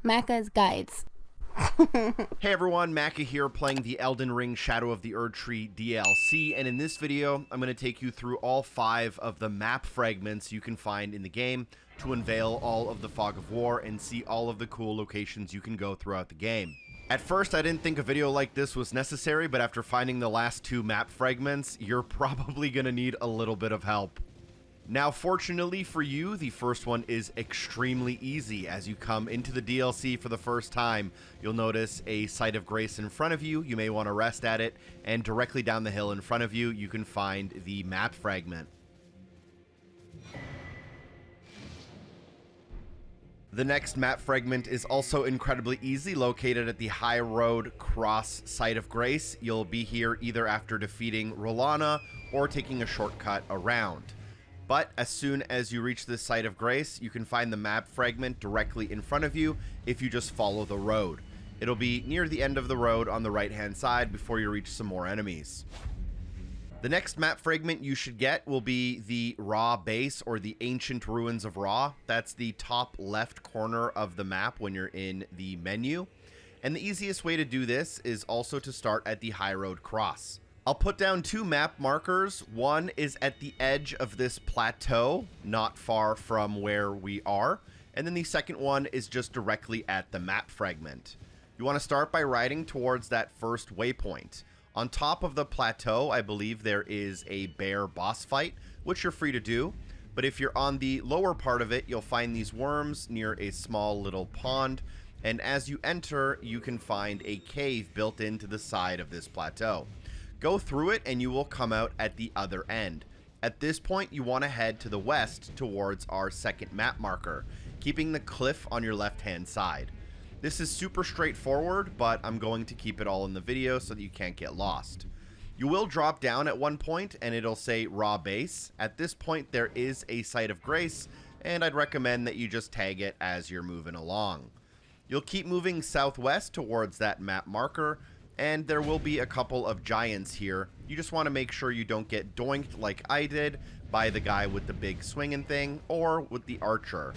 Macca's Guides. Hey everyone, Macca here playing the Elden Ring Shadow of the Erdtree DLC, and in this video I'm going to take you through all 5 of the map fragments you can find in the game to unveil all of the Fog of War and see all of the cool locations you can go throughout the game. At first I didn't think a video like this was necessary, but after finding the last 2 map fragments, you're probably going to need a little bit of help. Now, fortunately for you, the first one is extremely easy. As you come into the DLC for the first time, you'll notice a Site of Grace in front of you. You may want to rest at it, and directly down the hill in front of you, you can find the map fragment. The next map fragment is also incredibly easy, located at the High Road Cross Site of Grace. You'll be here either after defeating Rolana or taking a shortcut around. But as soon as you reach this Site of Grace, you can find the map fragment directly in front of you if you just follow the road. It'll be near the end of the road on the right-hand side before you reach some more enemies. The next map fragment you should get will be the Rauh Base, or the Ancient Ruins of Rauh. That's the top left corner of the map when you're in the menu. And the easiest way to do this is also to start at the High Road Cross. I'll put down 2 map markers. One is at the edge of this plateau, not far from where we are. And then the second one is just directly at the map fragment. You want to start by riding towards that first waypoint. On top of the plateau, I believe there is a bear boss fight, which you're free to do. But if you're on the lower part of it, you'll find these worms near a small little pond. And as you enter, you can find a cave built into the side of this plateau. Go through it and you will come out at the other end. At this point, you want to head to the west towards our second map marker, keeping the cliff on your left-hand side. This is super straightforward, but I'm going to keep it all in the video so that you can't get lost. You will drop down at one point and it'll say Rauh Base. At this point, there is a Site of Grace, and I'd recommend that you just tag it as you're moving along. You'll keep moving southwest towards that map marker, and there will be a couple of giants here. You just want to make sure you don't get doinked like I did by the guy with the big swinging thing or with the archer.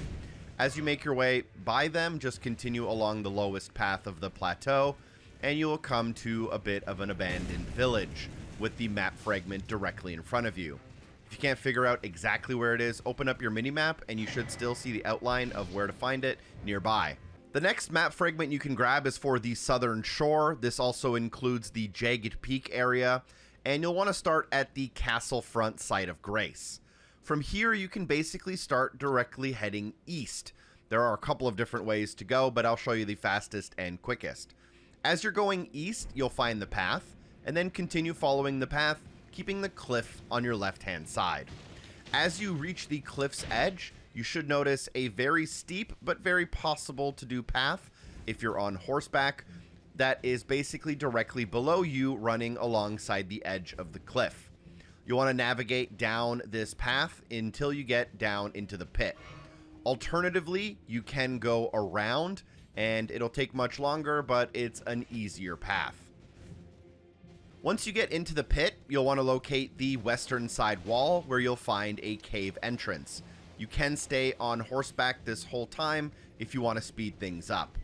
As you make your way by them, just continue along the lowest path of the plateau, and you will come to a bit of an abandoned village with the map fragment directly in front of you. If you can't figure out exactly where it is, open up your minimap and you should still see the outline of where to find it nearby. The next map fragment you can grab is for the southern shore. This also includes the Jagged Peak area, and you'll want to start at the castle front Site of Grace. From here, you can basically start directly heading east. There are a couple of different ways to go, but I'll show you the fastest and quickest. As you're going east, you'll find the path, and then continue following the path, keeping the cliff on your left-hand side. As you reach the cliff's edge, you should notice a very steep but very possible to do path if you're on horseback that is basically directly below you, running alongside the edge of the cliff. You want to navigate down this path until you get down into the pit. Alternatively, you can go around and it'll take much longer, but it's an easier path. Once you get into the pit, you'll want to locate the western side wall where you'll find a cave entrance. You can stay on horseback this whole time if you want to speed things up.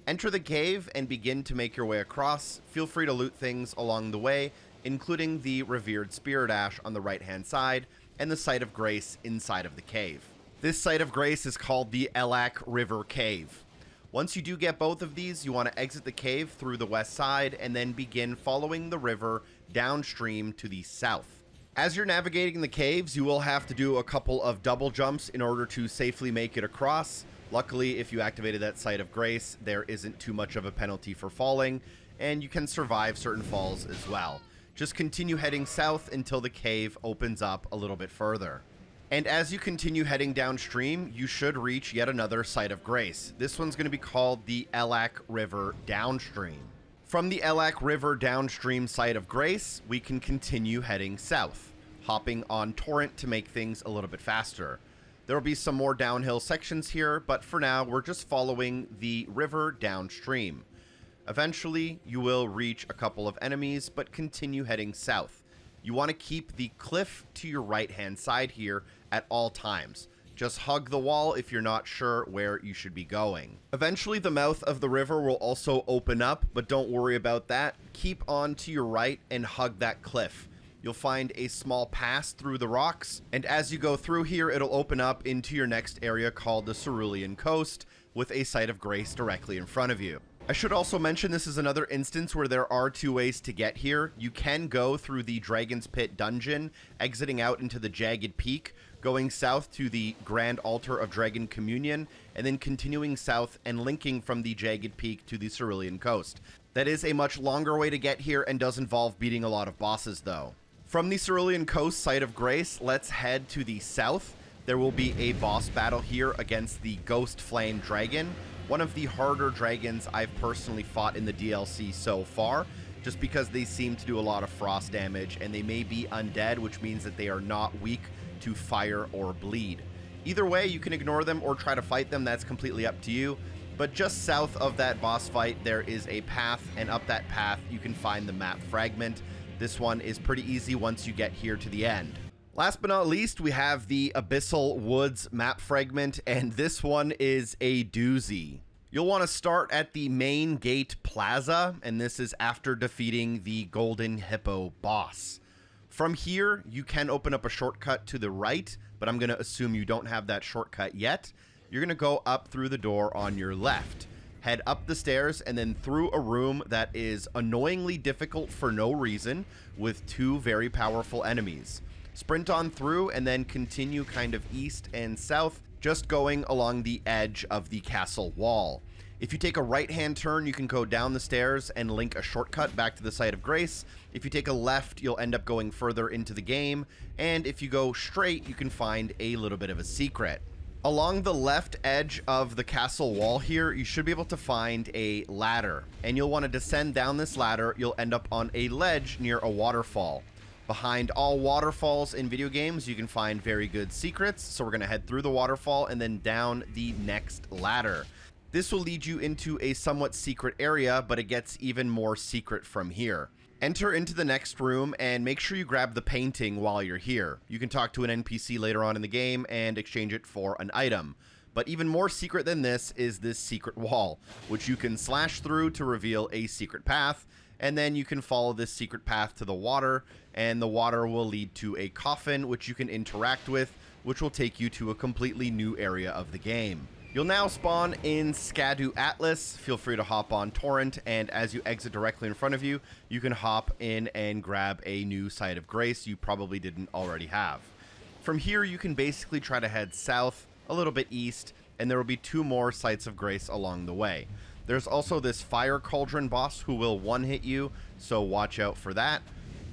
Enter the cave and begin to make your way across. Feel free to loot things along the way, including the revered spirit ash on the right-hand side and the Site of Grace inside of the cave. This Site of Grace is called the Elak River Cave. Once you do get both of these, you want to exit the cave through the west side and then begin following the river downstream to the south. As you're navigating the caves, you will have to do a couple of double jumps in order to safely make it across. Luckily, if you activated that Site of Grace, there isn't too much of a penalty for falling, and you can survive certain falls as well. Just continue heading south until the cave opens up a little bit further. And as you continue heading downstream, you should reach yet another Site of Grace. This one's going to be called the Elak River Downstream. From the Elak River downstream Site of Grace, we can continue heading south, hopping on Torrent to make things a little bit faster. There will be some more downhill sections here, but for now, we're just following the river downstream. Eventually, you will reach a couple of enemies, but continue heading south. You want to keep the cliff to your right-hand side here at all times. Just hug the wall if you're not sure where you should be going. Eventually, the mouth of the river will also open up, but don't worry about that. Keep on to your right and hug that cliff. You'll find a small pass through the rocks, and as you go through here, it'll open up into your next area called the Cerulean Coast, with a site of grace directly in front of you. I should also mention this is another instance where there are two ways to get here. You can go through the Dragon's Pit dungeon, exiting out into the Jagged Peak, going south to the Grand Altar of Dragon Communion, and then continuing south and linking from the Jagged Peak to the Cerulean Coast. That is a much longer way to get here and does involve beating a lot of bosses though. From the Cerulean Coast site of grace, let's head to the south. There will be a boss battle here against the Ghost Flame Dragon, one of the harder dragons I've personally fought in the DLC so far, just because they seem to do a lot of frost damage, and they may be undead, which means that they are not weak to fire or bleed. Either way, you can ignore them or try to fight them, that's completely up to you. But just south of that boss fight, there is a path, and up that path, you can find the map fragment. This one is pretty easy once you get here to the end. Last but not least, we have the Abyssal Woods map fragment, and this one is a doozy. You'll want to start at the main gate plaza, and this is after defeating the Golden Hippo boss. From here, you can open up a shortcut to the right, but I'm going to assume you don't have that shortcut yet. You're going to go up through the door on your left. Head up the stairs and then through a room that is annoyingly difficult for no reason, with two very powerful enemies. Sprint on through and then continue kind of east and south, just going along the edge of the castle wall. If you take a right-hand turn, you can go down the stairs and link a shortcut back to the site of grace. If you take a left, you'll end up going further into the game. And if you go straight, you can find a little bit of a secret. Along the left edge of the castle wall here, you should be able to find a ladder. And you'll want to descend down this ladder. You'll end up on a ledge near a waterfall. Behind all waterfalls in video games, you can find very good secrets. So we're going to head through the waterfall and then down the next ladder. This will lead you into a somewhat secret area, but it gets even more secret from here. Enter into the next room and make sure you grab the painting while you're here. You can talk to an NPC later on in the game and exchange it for an item. But even more secret than this is this secret wall, which you can slash through to reveal a secret path. And then you can follow this secret path to the water, and the water will lead to a coffin, which you can interact with, which will take you to a completely new area of the game. You'll now spawn in Scadu Altus. Feel free to hop on Torrent, and as you exit directly in front of you, you can hop in and grab a new site of grace you probably didn't already have. From here, you can basically try to head south, a little bit east, and there will be two more sites of grace along the way. There's also this Fire Cauldron boss who will one-hit you, so watch out for that,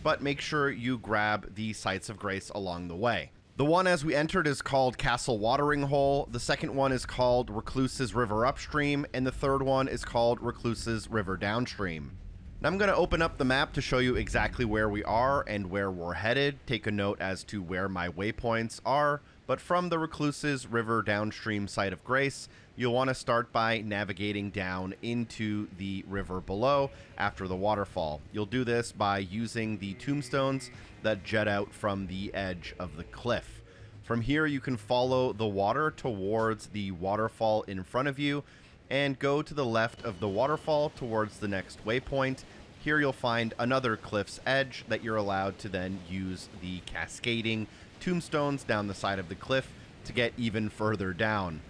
but make sure you grab the sites of grace along the way. The one as we entered is called Castle Watering Hole, the second one is called Recluse's River Upstream, and the third one is called Recluse's River Downstream. Now I'm going to open up the map to show you exactly where we are and where we're headed. Take a note as to where my waypoints are, but from the Recluse's River Downstream site of grace, you'll want to start by navigating down into the river below after the waterfall. You'll do this by using the tombstones that jut out from the edge of the cliff. From here, you can follow the water towards the waterfall in front of you and go to the left of the waterfall towards the next waypoint. Here you'll find another cliff's edge that you're allowed to then use the cascading tombstones down the side of the cliff to get even further down.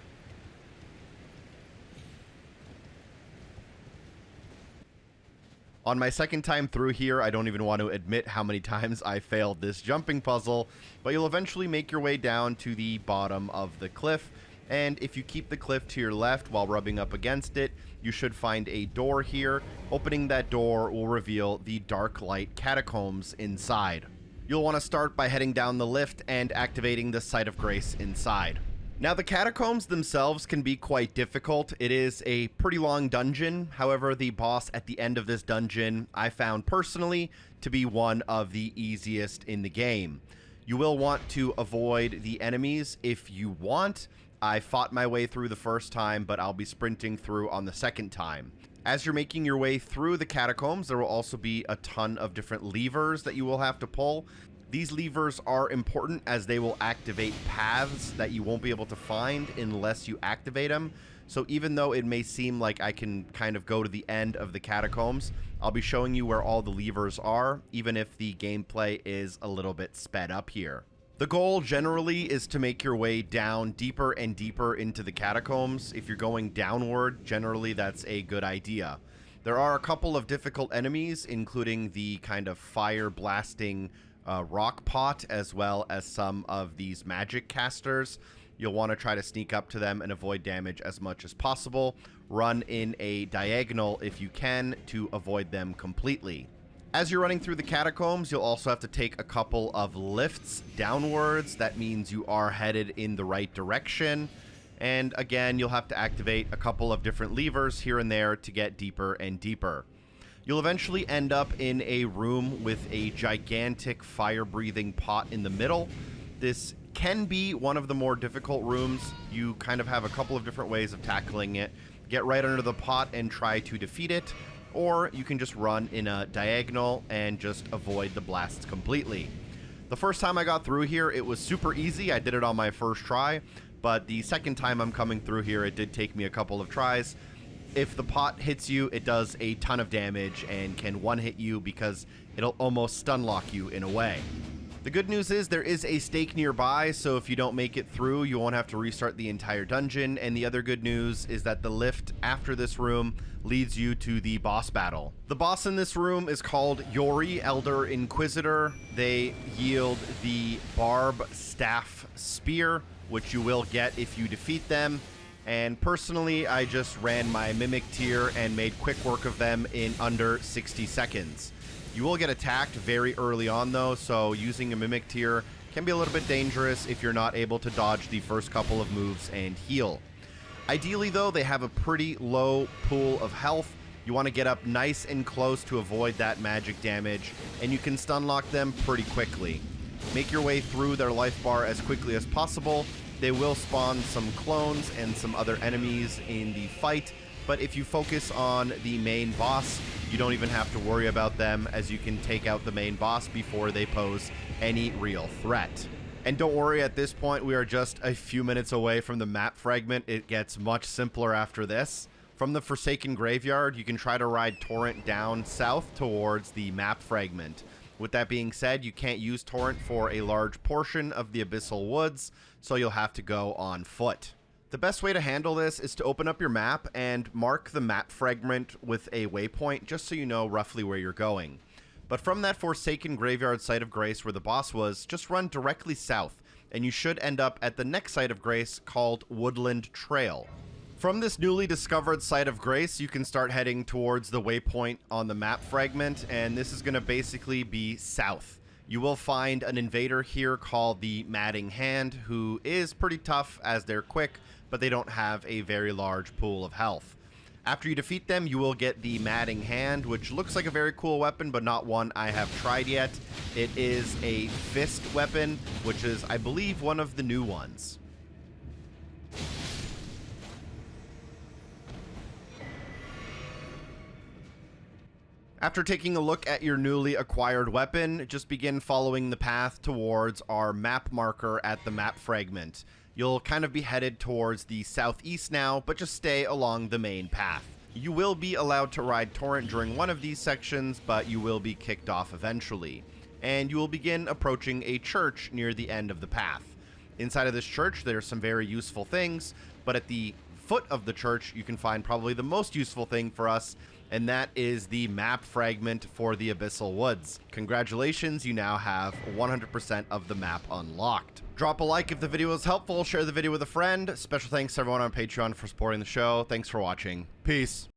On my second time through here, I don't even want to admit how many times I failed this jumping puzzle, but you'll eventually make your way down to the bottom of the cliff, and if you keep the cliff to your left while rubbing up against it, you should find a door here. Opening that door will reveal the Dark Light Catacombs inside. You'll want to start by heading down the lift and activating the Site of Grace inside. Now, the catacombs themselves can be quite difficult. It is a pretty long dungeon. However, the boss at the end of this dungeon, I found personally to be one of the easiest in the game. You will want to avoid the enemies if you want. I fought my way through the first time, but I'll be sprinting through on the second time. As you're making your way through the catacombs, there will also be a ton of different levers that you will have to pull. These levers are important as they will activate paths that you won't be able to find unless you activate them. So even though it may seem like I can kind of go to the end of the catacombs, I'll be showing you where all the levers are, even if the gameplay is a little bit sped up here. The goal generally is to make your way down deeper and deeper into the catacombs. If you're going downward, generally that's a good idea. There are a couple of difficult enemies, including the kind of fire blasting rock pot, as well as some of these magic casters. You'll want to try to sneak up to them and avoid damage as much as possible. Run in a diagonal if you can to avoid them completely. As you're running through the catacombs, you'll also have to take a couple of lifts downwards. That means you are headed in the right direction. And again, you'll have to activate a couple of different levers here and there to get deeper and deeper. You'll eventually end up in a room with a gigantic fire-breathing pot in the middle. This can be one of the more difficult rooms. You kind of have a couple of different ways of tackling it. Get right under the pot and try to defeat it, or you can just run in a diagonal and just avoid the blasts completely. The first time I got through here, it was super easy. I did it on my first try, but the second time I'm coming through here, it did take me a couple of tries. If the pot hits you, it does a ton of damage and can one-hit you because it'll almost stun lock you in a way. The good news is there is a stake nearby, so if you don't make it through, you won't have to restart the entire dungeon. And the other good news is that the lift after this room leads you to the boss battle. The boss in this room is called Yori, Elder Inquisitor. They yield the Barb Staff Spear, which you will get if you defeat them. And personally, I just ran my Mimic tier and made quick work of them in under 60 seconds. You will get attacked very early on though, so using a Mimic tier can be a little bit dangerous if you're not able to dodge the first couple of moves and heal. Ideally though, they have a pretty low pool of health. You want to get up nice and close to avoid that magic damage, and you can stun lock them pretty quickly. Make your way through their life bar as quickly as possible. They will spawn some clones and some other enemies in the fight, but if you focus on the main boss, you don't even have to worry about them, as you can take out the main boss before they pose any real threat. And don't worry, at this point we are just a few minutes away from the map fragment. It gets much simpler after this. From the Forsaken Graveyard, you can try to ride Torrent down south towards the map fragment. With that being said, you can't use Torrent for a large portion of the Abyssal Woods, so you'll have to go on foot. The best way to handle this is to open up your map and mark the map fragment with a waypoint, just so you know roughly where you're going. But from that Forsaken Graveyard Site of Grace where the boss was, just run directly south, and you should end up at the next Site of Grace called Woodland Trail. From this newly discovered Site of Grace, you can start heading towards the waypoint on the map fragment, and this is going to basically be south. You will find an invader here called the Madding Hand, who is pretty tough as they're quick, but they don't have a very large pool of health. After you defeat them, you will get the Madding Hand, which looks like a very cool weapon, but not one I have tried yet. It is a fist weapon, which is, I believe, one of the new ones. After taking a look at your newly acquired weapon, just begin following the path towards our map marker at the map fragment. You'll kind of be headed towards the southeast now, but just stay along the main path. You will be allowed to ride Torrent during one of these sections, but you will be kicked off eventually. And you will begin approaching a church near the end of the path. Inside of this church, there are some very useful things, but at the foot of the church, you can find probably the most useful thing for us, and that is the map fragment for the Abyssal Woods. Congratulations, you now have 100% of the map unlocked. Drop a like if the video was helpful, share the video with a friend. Special thanks to everyone on Patreon for supporting the show. Thanks for watching. Peace.